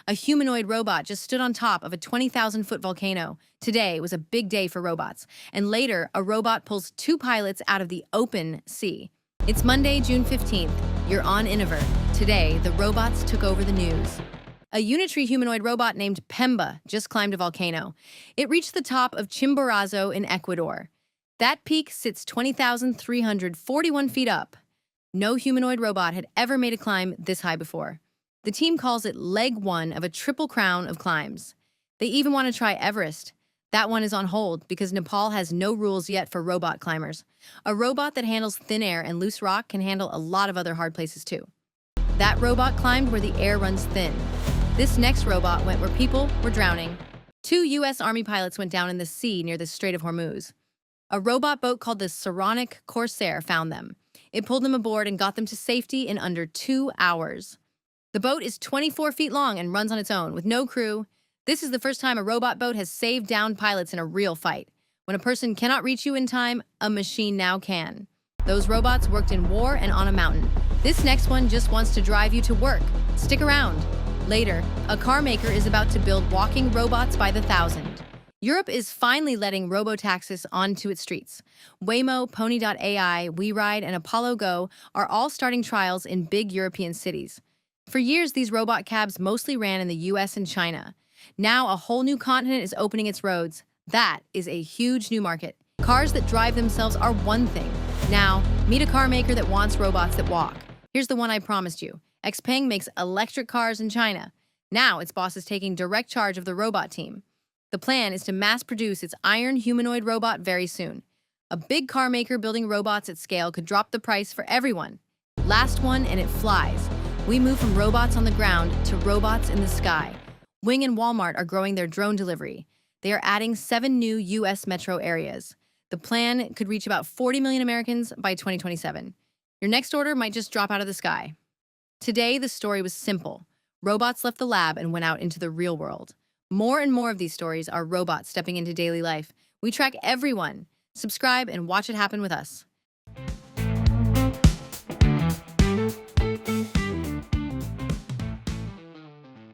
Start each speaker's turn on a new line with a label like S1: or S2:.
S1: A humanoid robot just stood on top of a 20,000-foot volcano. Today was a big day for robots. And later, a robot pulls two pilots out of the open sea. It's Monday, June 15th. You're on Innover. Today, the robots took over the news. A unitary humanoid robot named Pemba just climbed a volcano. It reached the top of Chimborazo in Ecuador. That peak sits 20,341 feet up. No humanoid robot had ever made a climb this high before. The team calls it leg one of a triple crown of climbs. They even want to try Everest. That one is on hold because Nepal has no rules yet for robot climbers. A robot that handles thin air and loose rock can handle a lot of other hard places too. That robot climbed where the air runs thin. This next robot went where people were drowning. Two U.S. Army pilots went down in the sea near the Strait of Hormuz. A robot boat called the Saronic Corsair found them. It pulled them aboard and got them to safety in under 2 hours. The boat is 24 feet long and runs on its own, with no crew. This is the first time a robot boat has saved downed pilots in a real fight. When a person cannot reach you in time, a machine now can. Those robots worked in war and on a mountain. This next one just wants to drive you to work. Stick around. Later, a car maker is about to build walking robots by the thousand. Europe is finally letting robotaxis onto its streets. Waymo, Pony.ai, WeRide and Apollo Go are all starting trials in big European cities. For years, these robot cabs mostly ran in the US and China. Now, a whole new continent is opening its roads. That is a huge new market. Cars that drive themselves are one thing. Now, meet a car maker that wants robots that walk. Here's the one I promised you. XPeng makes electric cars in China. Now, its boss is taking direct charge of the robot team. The plan is to mass-produce its iron humanoid robot very soon. A big car maker building robots at scale could drop the price for everyone. Last one, and it flies. We move from robots on the ground to robots in the sky. Wing and Walmart are growing their drone delivery. They are adding 7 new U.S. metro areas. The plan could reach about 40 million Americans by 2027. Your next order might just drop out of the sky. Today, the story was simple. Robots left the lab and went out into the real world. More and more of these stories are robots stepping into daily life. We track everyone. Subscribe and watch it happen with us.